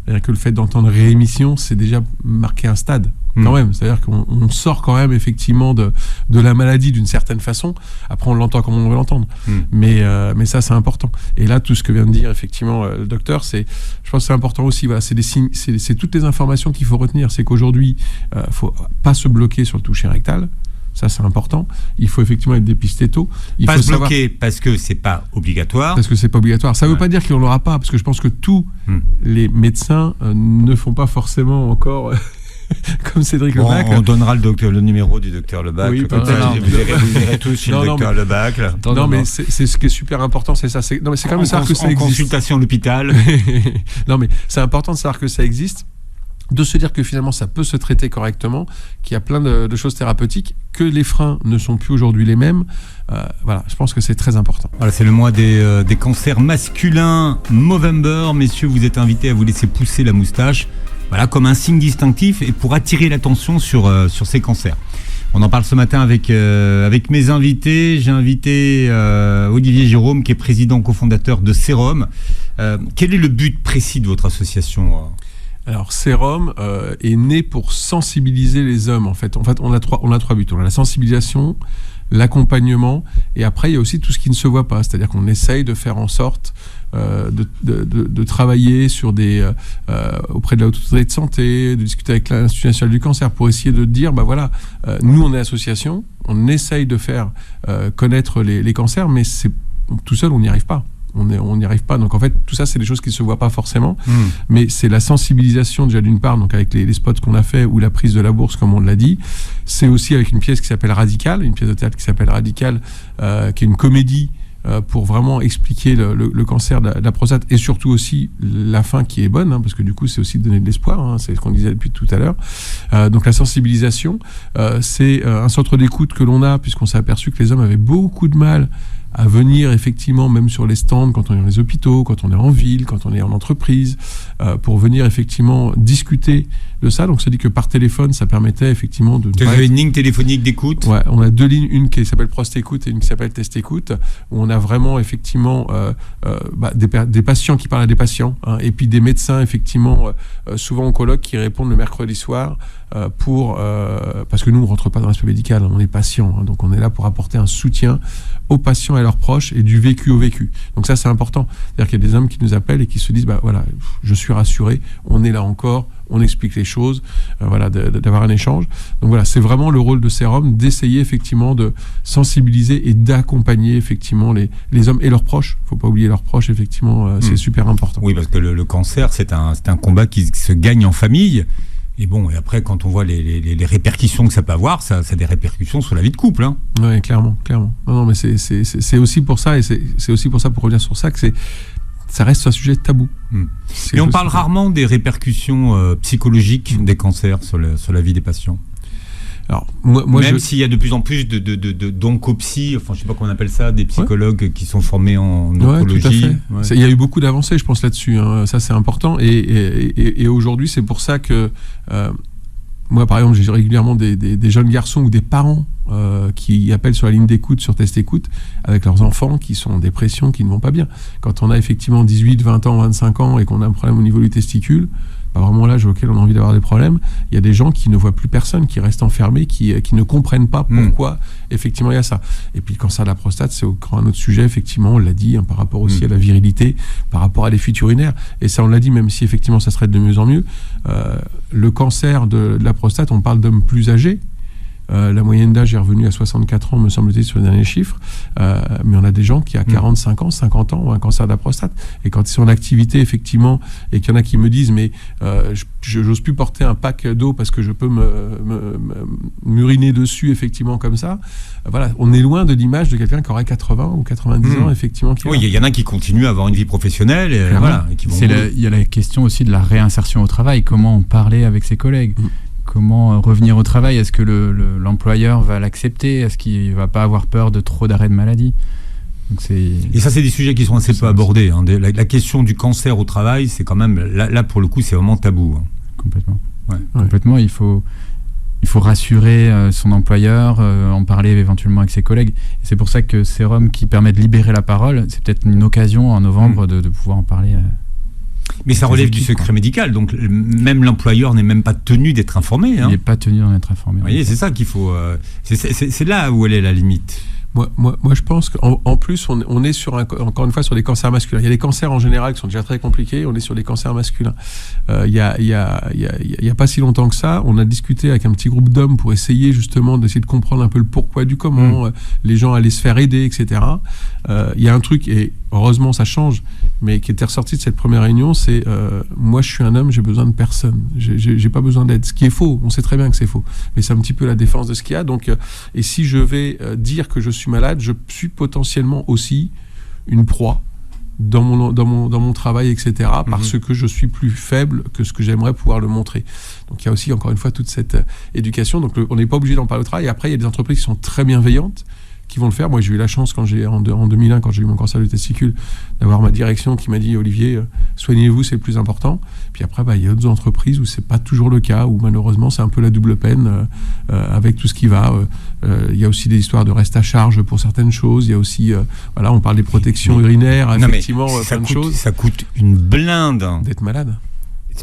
S4: que le fait d'entendre rémission, c'est déjà marquer un stade. Quand même, c'est-à-dire qu'on sort quand même effectivement de la maladie d'une certaine façon. Après, on l'entend comme on veut l'entendre, mais ça c'est important. Et là, tout ce que vient de dire effectivement le docteur, je pense que c'est important aussi. Voilà, c'est des signes, c'est toutes les informations qu'il faut retenir. C'est qu'aujourd'hui, faut pas se bloquer sur le toucher rectal. Ça, c'est important. Il faut effectivement être dépisté tôt. Il faut
S3: se bloquer parce que c'est pas obligatoire.
S4: Parce que c'est pas obligatoire. Ça veut pas dire qu'on l'aura pas, parce que je pense que tous les médecins ne font pas forcément encore comme Cédric Lebac.
S3: On donnera le numéro du docteur Lebac.
S4: Oui,
S3: comme ça, vous irez tous chez le docteur Lebac.
S4: Non, mais c'est ce qui est super important, c'est ça. Non, mais c'est quand même savoir que ça existe.
S3: En consultation à l'hôpital.
S4: Non, mais c'est important de savoir que ça existe. De se dire que finalement ça peut se traiter correctement, qu'il y a plein de choses thérapeutiques, que les freins ne sont plus aujourd'hui les mêmes. Voilà, je pense que c'est très important.
S3: Voilà, c'est le mois des cancers masculins, Movember. Messieurs, vous êtes invités à vous laisser pousser la moustache, voilà, comme un signe distinctif et pour attirer l'attention sur ces cancers. On en parle ce matin avec mes invités. J'ai invité Olivier Jérôme, qui est président cofondateur de Sérum. Quel est le but précis de votre association ?
S4: Alors, Sérum est né pour sensibiliser les hommes, en fait. On a trois buts. On a la sensibilisation, l'accompagnement, et après, il y a aussi tout ce qui ne se voit pas. C'est-à-dire qu'on essaye de faire en sorte de travailler sur auprès de la Haute Autorité de Santé, de discuter avec l'Institut national du cancer pour essayer de dire, nous, on est association, on essaye de faire connaître les cancers, mais tout seul, on n'y arrive pas. On n'y arrive pas. Donc en fait, tout ça, c'est des choses qui ne se voient pas forcément. Mais c'est la sensibilisation déjà d'une part, donc avec les spots qu'on a fait, ou la prise de la bourse, comme on l'a dit. C'est aussi avec une pièce qui s'appelle Radical, une pièce de théâtre qui s'appelle Radical, qui est une comédie pour vraiment expliquer le cancer de la prostate, et surtout aussi la fin qui est bonne, parce que du coup, c'est aussi donner de l'espoir, c'est ce qu'on disait depuis tout à l'heure. Donc la sensibilisation, c'est un centre d'écoute que l'on a, puisqu'on s'est aperçu que les hommes avaient beaucoup de mal à venir effectivement, même sur les stands, quand on est dans les hôpitaux, quand on est en ville, quand on est en entreprise, pour venir effectivement discuter de ça. Donc, ça dit que par téléphone, ça permettait effectivement de...
S3: Vous avez une ligne téléphonique d'écoute ?
S4: Ouais, on a deux lignes, une qui s'appelle Prost Écoute et une qui s'appelle Test Écoute, où on a vraiment effectivement des patients qui parlent à des patients, et puis des médecins effectivement, souvent oncologues, qui répondent le mercredi soir, parce que nous, on ne rentre pas dans l'aspect médical, on est patient, donc on est là pour apporter un soutien aux patients et à leurs proches, et du vécu au vécu. Donc ça, c'est important. C'est-à-dire qu'il y a des hommes qui nous appellent et qui se disent, voilà, je suis rassuré, on est là encore, on explique les choses, voilà, d'avoir un échange. Donc voilà, c'est vraiment le rôle de Sérum, d'essayer effectivement de sensibiliser et d'accompagner effectivement les hommes et leurs proches. Il ne faut pas oublier leurs proches, effectivement, c'est super important.
S3: Oui, parce que le cancer, c'est un combat qui se gagne en famille. Et bon, et après, quand on voit les répercussions que ça peut avoir, ça a des répercussions sur la vie de couple.
S4: Oui, clairement. Non, mais c'est aussi pour ça, et c'est aussi pour ça, pour revenir sur ça, que ça reste un sujet tabou.
S3: Et on parle rarement des répercussions psychologiques des cancers sur la vie des patients. Alors, même s'il y a de plus en plus d'oncopsie, enfin je sais pas comment on appelle ça, des psychologues qui sont formés en oncologie.
S4: Tout à fait. Ouais. Il y a eu beaucoup d'avancées, je pense, là-dessus. Ça, c'est important. Et aujourd'hui, c'est pour ça que moi, par exemple, j'ai régulièrement des jeunes garçons ou des parents qui appellent sur la ligne d'écoute, sur Test Écoute, avec leurs enfants qui sont en dépression, qui ne vont pas bien. Quand on a effectivement 18, 20 ans, 25 ans et qu'on a un problème au niveau du testicule, pas vraiment l'âge auquel on a envie d'avoir des problèmes, il y a des gens qui ne voient plus personne, qui restent enfermés, qui ne comprennent pas pourquoi effectivement il y a ça. Et puis le cancer de la prostate, c'est encore un autre sujet, effectivement, on l'a dit, par rapport aussi à la virilité, par rapport à les fuites urinaires. Et ça, on l'a dit, même si effectivement ça se traite de mieux en mieux, le cancer de la prostate, on parle d'hommes plus âgés. La moyenne d'âge est revenue à 64 ans, me semble-t-il, sur les derniers chiffres. Mais on a des gens qui, à 45 ans, 50 ans, ont un cancer de la prostate. Et quand ils sont en activité, effectivement, et qu'il y en a qui me disent, mais je n'ose plus porter un pack d'eau parce que je peux m'uriner dessus, effectivement, comme ça. Voilà, on est loin de l'image de quelqu'un qui aurait 80 ou 90 ans, effectivement. Oui,
S3: il y en a qui continuent à avoir une vie professionnelle. Et voilà, et qui vont...
S1: Il y a la question aussi de la réinsertion au travail. Comment parler avec ses collègues Comment revenir au travail? Est-ce que l'employeur va l'accepter? Est-ce qu'il ne va pas avoir peur de trop d'arrêts de maladie? Donc et
S3: ça, c'est des sujets qui sont assez peu abordés. La question du cancer au travail, c'est quand même, là pour le coup, c'est vraiment tabou.
S1: Complètement. Ouais. Complètement, il faut rassurer son employeur, en parler éventuellement avec ses collègues. Et c'est pour ça que Sérum, qui permet de libérer la parole, c'est peut-être une occasion en novembre de pouvoir en parler.
S3: Mais ça relève du secret médical, donc même l'employeur n'est même pas tenu d'être informé.
S1: Il n'est pas tenu d'en être informé.
S3: Vous voyez, c'est ça qu'il faut. C'est là où elle est la limite.
S4: Moi, je pense qu'en plus, on est encore une fois sur des cancers masculins. Il y a des cancers en général qui sont déjà très compliqués. On est sur des cancers masculins. Il y a pas si longtemps que ça, on a discuté avec un petit groupe d'hommes pour essayer justement d'essayer de comprendre un peu le pourquoi du comment. Les gens allaient se faire aider, etc. Il y a un truc, et heureusement ça change, mais qui était ressorti de cette première réunion, c'est moi je suis un homme, j'ai besoin de personne. J'ai pas besoin d'aide. Ce qui est faux, on sait très bien que c'est faux. Mais c'est un petit peu la défense de ce qu'il y a. Donc, et si je vais dire que je suis malade, je suis potentiellement aussi une proie dans mon travail, etc. Parce que je suis plus faible que ce que j'aimerais pouvoir le montrer. Donc il y a aussi, encore une fois, toute cette éducation. Donc on n'est pas obligé d'en parler au travail. Et après, il y a des entreprises qui sont très bienveillantes, qui vont le faire. Moi, j'ai eu la chance, en 2001, quand j'ai eu mon cancer du testicule, d'avoir ma direction qui m'a dit « Olivier, soignez-vous, c'est le plus important ». Puis après, il y a d'autres entreprises où c'est pas toujours le cas, où malheureusement, c'est un peu la double peine avec tout ce qui va. Il y a aussi des histoires de reste à charge pour certaines choses. Il y a aussi, on parle des protections urinaires, effectivement, plein de choses.
S3: Ça coûte une blinde
S4: d'être malade.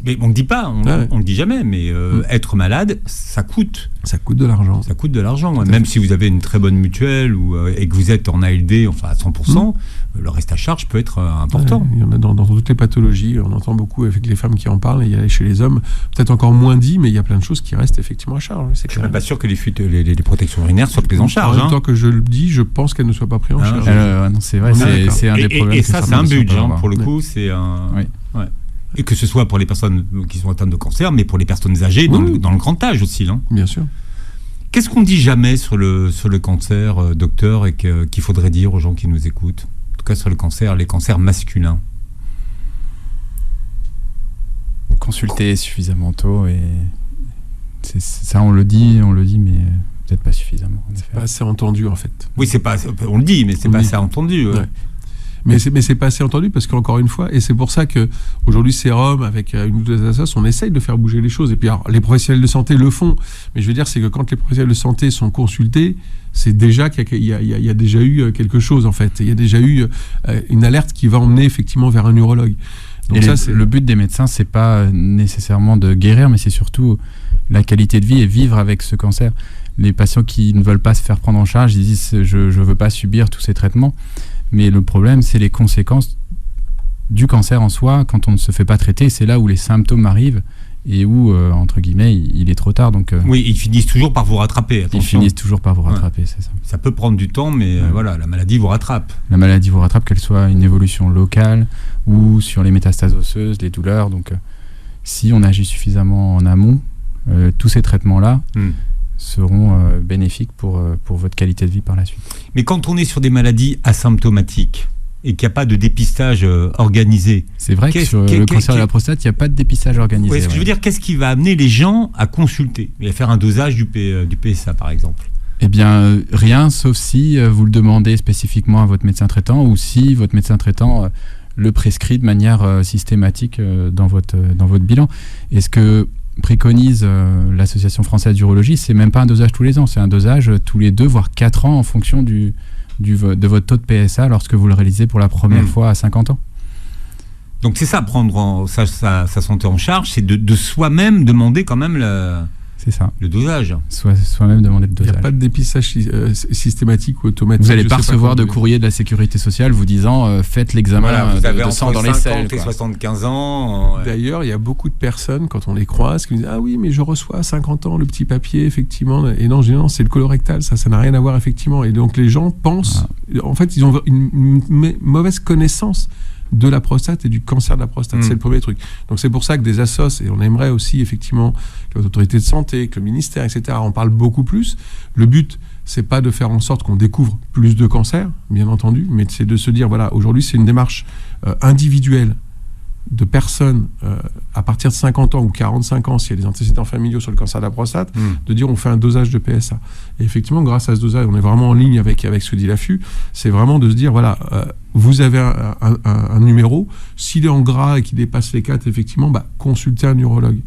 S3: Mais on ne dit pas, on le dit jamais, mais être malade, ça coûte.
S4: Ça coûte de l'argent.
S3: Ça coûte de l'argent. Même si vous avez une très bonne mutuelle et que vous êtes en ALD, enfin à 100%, le reste à charge peut être important.
S4: Il y en a dans toutes les pathologies. On entend beaucoup avec les femmes qui en parlent. Et il y a chez les hommes, peut-être encore moins dit, mais il y a plein de choses qui restent effectivement à charge.
S3: Je ne suis même pas sûr que les protections urinaires soient prises en charge.
S4: En même temps que je le dis, je pense qu'elles ne soient pas prises en charge.
S1: Non, c'est vrai, c'est un des problèmes.
S3: Et ça, c'est un budget. Pour le coup, c'est un... Oui. Ouais. Et que ce soit pour les personnes qui sont atteintes de cancer, mais pour les personnes âgées, dans le grand âge aussi.
S4: Bien sûr.
S3: Qu'est-ce qu'on ne dit jamais sur le cancer, docteur, et qu'il faudrait dire aux gens qui nous écoutent? En tout cas sur les cancers masculins.
S1: Consulter suffisamment tôt, et ça on le dit, mais peut-être pas suffisamment.
S4: C'est pas assez entendu en fait.
S3: Oui, on le dit, mais c'est pas assez entendu.
S4: Ouais. Mais c'est pas assez entendu parce qu'encore une fois, et c'est pour ça que aujourd'hui Sérum, avec une ou deux associations, on essaye de faire bouger les choses. Et puis alors, les professionnels de santé le font, mais je veux dire, c'est que quand les professionnels de santé sont consultés, c'est déjà qu'il y a déjà eu quelque chose en fait. Il y a déjà eu une alerte qui va emmener effectivement vers un urologue. Donc
S1: le but des médecins, c'est pas nécessairement de guérir, mais c'est surtout la qualité de vie et vivre avec ce cancer. Les patients qui ne veulent pas se faire prendre en charge, ils disent je veux pas subir tous ces traitements. Mais le problème, c'est les conséquences du cancer en soi quand on ne se fait pas traiter. C'est là où les symptômes arrivent et où, entre guillemets, il est trop tard. Donc,
S3: oui, ils finissent toujours par vous rattraper. Attention.
S1: Ils finissent toujours par vous rattraper, c'est ça.
S3: Ça peut prendre du temps, mais voilà, la maladie vous rattrape.
S1: La maladie vous rattrape, qu'elle soit une évolution locale ou sur les métastases osseuses, les douleurs. Donc, si on agit suffisamment en amont, tous ces traitements-là seront bénéfiques pour votre qualité de vie par la suite.
S3: Mais quand on est sur des maladies asymptomatiques et qu'il n'y a pas de dépistage organisé...
S1: C'est vrai que sur le cancer de la prostate, il n'y a pas de dépistage organisé.
S3: Ce que je veux dire, qu'est-ce qui va amener les gens à consulter et à faire un dosage du PSA, par exemple?
S1: Eh bien, rien, sauf si vous le demandez spécifiquement à votre médecin traitant ou si votre médecin traitant le prescrit de manière systématique dans votre bilan. Est-ce que préconise l'Association française d'urologie, c'est même pas un dosage tous les ans, c'est un dosage tous les 2 voire 4 ans en fonction de votre taux de PSA lorsque vous le réalisez pour la première fois à 50 ans.
S3: Donc c'est ça, prendre sa santé en charge, c'est de soi-même demander quand même
S1: c'est ça.
S3: Le dosage.
S1: Soi-même demander le dosage.
S4: Il n'y a pas de dépistage systématique ou automatique.
S1: Vous n'allez pas recevoir de courrier de la sécurité sociale vous disant faites l'examen
S3: de
S1: sang dans les selles.
S3: Vous avez 75 ans.
S4: D'ailleurs, il y a beaucoup de personnes, quand on les croise, qui me disent ah oui, mais je reçois à 50 ans le petit papier, effectivement. Et non, c'est le colorectal, ça n'a rien à voir, effectivement. Et donc les gens pensent, en fait, ils ont une mauvaise connaissance de la prostate et du cancer de la prostate. C'est le premier truc. Donc c'est pour ça que des assos, et on aimerait aussi effectivement que les autorités de santé, que le ministère, etc., en parlent beaucoup plus. Le but, c'est pas de faire en sorte qu'on découvre plus de cancers, bien entendu, mais c'est de se dire, voilà, aujourd'hui c'est une démarche individuelle de personnes à partir de 50 ans ou 45 ans, s'il y a des antécédents familiaux sur le cancer de la prostate, de dire on fait un dosage de PSA. Et effectivement, grâce à ce dosage, on est vraiment en ligne avec ce que dit l'AFU, c'est vraiment de se dire, voilà, vous avez un numéro, s'il est en gras et qu'il dépasse les 4, effectivement, consultez un urologue.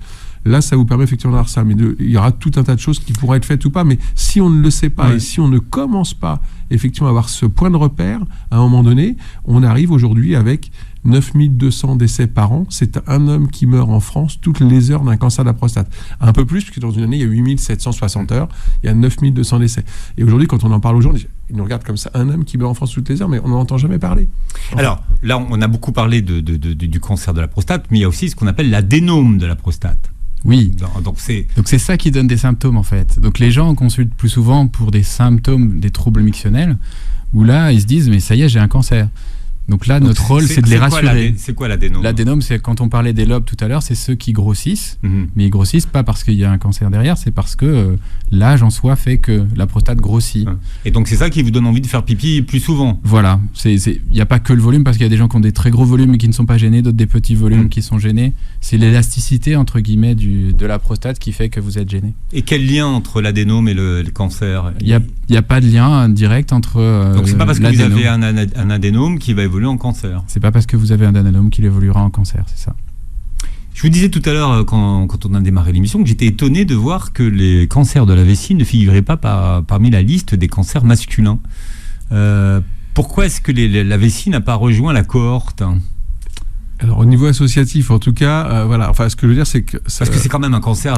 S4: là, ça vous permet effectivement d'avoir ça. Mais il y aura tout un tas de choses qui pourraient être faites ou pas. Mais si on ne le sait pas et si on ne commence pas effectivement à avoir ce point de repère, à un moment donné, on arrive aujourd'hui avec 9200 décès par an. C'est un homme qui meurt en France toutes les heures d'un cancer de la prostate. Un peu plus, puisque dans une année, il y a 8760 heures, il y a 9200 décès. Et aujourd'hui, quand on en parle aux gens, ils nous regardent comme ça, un homme qui meurt en France toutes les heures, mais on n'en entend jamais parler. Enfin,
S3: alors, là, on a beaucoup parlé du cancer de la prostate, mais il y a aussi ce qu'on appelle l'adénome de la prostate.
S1: Oui,
S3: donc c'est
S1: ça qui donne des symptômes en fait. Donc les gens consultent plus souvent pour des symptômes, des troubles mictionnels, où là, ils se disent, mais ça y est, j'ai un cancer. Donc là, notre rôle, c'est de les rassurer.
S3: C'est quoi l'adénome ?
S1: L'adénome, c'est quand on parlait des lobes tout à l'heure, c'est ceux qui grossissent, mais ils grossissent pas parce qu'il y a un cancer derrière, c'est parce que l'âge en soi fait que la prostate grossit.
S3: Et donc c'est ça qui vous donne envie de faire pipi plus souvent ?
S1: Voilà, il n'y a pas que le volume, parce qu'il y a des gens qui ont des très gros volumes et qui ne sont pas gênés, d'autres des petits volumes qui sont gênés. C'est l'élasticité, entre guillemets, de la prostate qui fait que vous êtes gêné.
S3: Et quel lien entre l'adénome et le cancer ?
S1: Il n'y a pas de lien direct entre
S3: donc c'est pas parce que vous avez un adénome qui va évoluer en cancer.
S1: C'est pas parce que vous avez un adénome qu'il évoluera en cancer, c'est ça.
S3: Je vous disais tout à l'heure, quand on a démarré l'émission, que j'étais étonné de voir que les cancers de la vessie ne figuraient pas parmi la liste des cancers masculins. Pourquoi est-ce que la vessie n'a pas rejoint la cohorte ?
S4: Alors au niveau associatif, en tout cas, voilà. Enfin, ce que je veux dire, c'est que
S3: parce que c'est quand même un cancer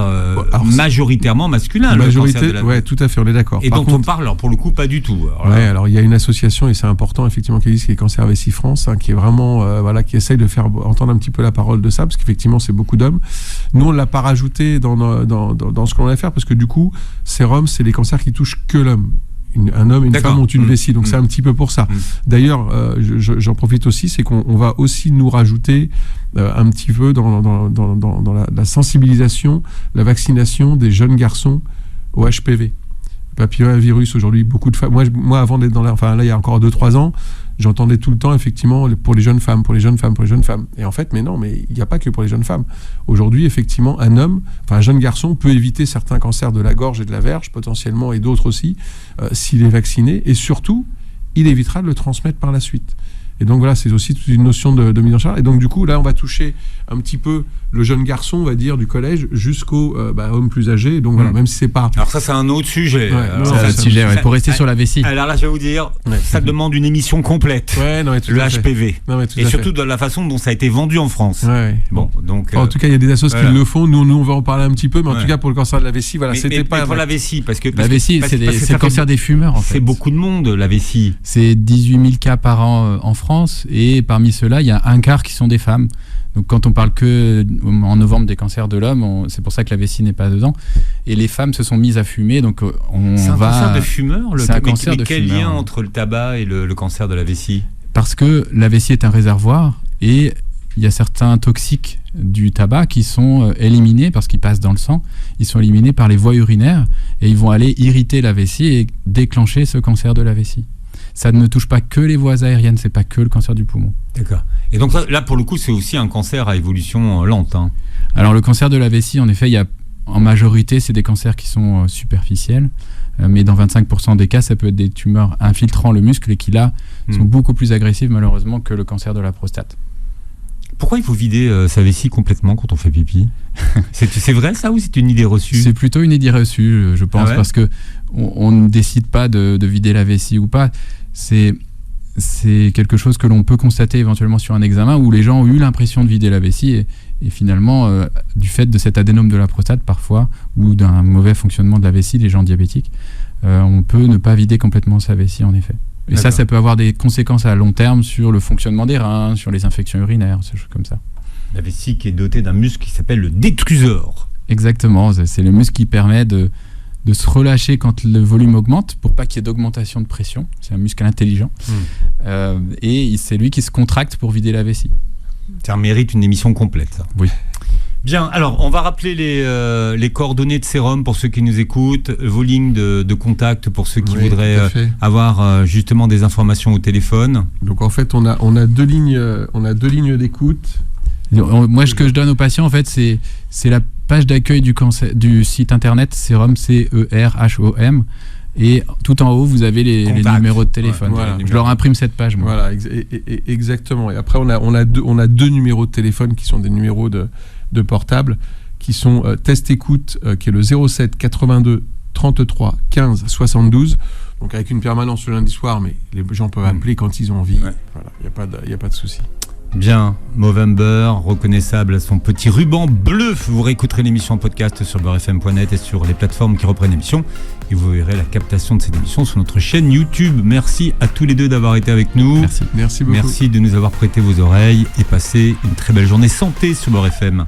S3: majoritairement masculin.
S4: Majorité,
S3: le cancer
S4: ouais, tout à fait, on est d'accord.
S3: Et dont on parle, alors, pour le coup, pas du tout.
S4: Alors il y a une association et c'est important effectivement qui existe, qui est Cancer Vessie France, qui est vraiment qui essaye de faire entendre un petit peu la parole de ça, parce qu'effectivement c'est beaucoup d'hommes. Nous on l'a pas rajouté dans ce qu'on allait faire, parce que du coup, sérum, c'est les cancers qui touchent que l'homme. Un homme et une femme ont une vessie, donc c'est un petit peu pour ça. D'ailleurs, j'en profite aussi, c'est qu'on va aussi nous rajouter un petit peu dans la sensibilisation, la vaccination des jeunes garçons au HPV. Papillomavirus, aujourd'hui, beaucoup de femmes. Moi avant d'être là, il y a encore 2-3 ans, j'entendais tout le temps, effectivement, pour les jeunes femmes. Et en fait, mais il n'y a pas que pour les jeunes femmes. Aujourd'hui, effectivement, un jeune garçon peut éviter certains cancers de la gorge et de la verge, potentiellement, et d'autres aussi, s'il est vacciné. Et surtout, il évitera de le transmettre par la suite. Et donc voilà, c'est aussi toute une notion de mise en charge. Et donc du coup, là, on va toucher un petit peu le jeune garçon, on va dire, du collège jusqu'au homme plus âgé. Et donc voilà, même si c'est pas...
S3: Alors ça, c'est un autre sujet.
S1: C'est un autre sujet, pour rester sur la vessie.
S3: Alors là, je vais vous dire, ça demande une émission complète. Le HPV. Et surtout de la façon dont ça a été vendu en France.
S4: Bon, donc... en tout cas, il y a des assos qui le font. Nous, on va en parler un petit peu. Mais en tout cas, pour le cancer de la vessie, voilà, c'était pas...
S3: pour la vessie, parce que...
S1: La vessie, c'est le cancer des fumeurs, en fait.
S3: C'est beaucoup de monde, la vessie.
S1: C'est 18 000 cas par an en France. Et parmi ceux-là, il y a un quart qui sont des femmes. Donc quand on parle que en novembre des cancers de l'homme, c'est pour ça que la vessie n'est pas dedans. Et les femmes se sont mises à fumer, donc
S3: c'est un cancer de fumeur. Quel
S1: fumeur,
S3: lien entre le tabac et le cancer de la vessie ?
S1: Parce que la vessie est un réservoir et il y a certains toxiques du tabac qui sont éliminés parce qu'ils passent dans le sang. Ils sont éliminés par les voies urinaires et ils vont aller irriter la vessie et déclencher ce cancer de la vessie. Ça ne touche pas que les voies aériennes, c'est pas que le cancer du poumon.
S3: D'accord. Et donc là, pour le coup, c'est aussi un cancer à évolution lente.
S1: Alors le cancer de la vessie, en effet, en majorité, c'est des cancers qui sont superficiels, mais dans 25% des cas, ça peut être des tumeurs infiltrant le muscle et qui là sont beaucoup plus agressives malheureusement que le cancer de la prostate.
S3: Pourquoi il faut vider sa vessie complètement quand on fait pipi ? C'est vrai ça ou c'est une idée reçue ?
S1: C'est plutôt une idée reçue, je pense, parce que on ne décide pas de vider la vessie ou pas. C'est quelque chose que l'on peut constater éventuellement sur un examen où les gens ont eu l'impression de vider la vessie et finalement, du fait de cet adénome de la prostate parfois ou d'un mauvais fonctionnement de la vessie, les gens diabétiques, on peut ne pas vider complètement sa vessie en effet. Et ça peut avoir des conséquences à long terme sur le fonctionnement des reins, sur les infections urinaires, ces choses comme ça.
S3: La vessie qui est dotée d'un muscle qui s'appelle le détrusor.
S1: Exactement, c'est le muscle qui permet de se relâcher quand le volume augmente pour pas qu'il y ait d'augmentation de pression. C'est un muscle intelligent. Et c'est lui qui se contracte pour vider la vessie.
S3: Ça mérite une émission complète, ça.
S1: Oui.
S3: Bien, alors on va rappeler les coordonnées de Sérum pour ceux qui nous écoutent, vos lignes de contact pour ceux qui voudraient avoir justement des informations au téléphone.
S4: Donc en fait, on a deux lignes d'écoute.
S1: Moi, ce que je donne aux patients, en fait, c'est la page d'accueil du site internet Sérum, CERHOM. Et tout en haut, vous avez les numéros de téléphone. Voilà. Je leur imprime cette page. Moi.
S4: Voilà, exactement. Et après, on a deux numéros de téléphone qui sont des numéros de portable qui sont Test Écoute, qui est le 07 82 33 15 72. Donc avec une permanence le lundi soir, mais les gens peuvent appeler quand ils ont envie.
S3: Ouais.
S4: Voilà, il n'y a pas de souci.
S3: Bien, Movember, reconnaissable à son petit ruban bleu. Vous réécouterez l'émission en podcast sur beurrefm.net et sur les plateformes qui reprennent l'émission. Et vous verrez la captation de cette émission sur notre chaîne YouTube. Merci à tous les deux d'avoir été avec nous.
S4: Merci beaucoup.
S3: Merci de nous avoir prêté vos oreilles et passez une très belle journée santé sur Beurre FM.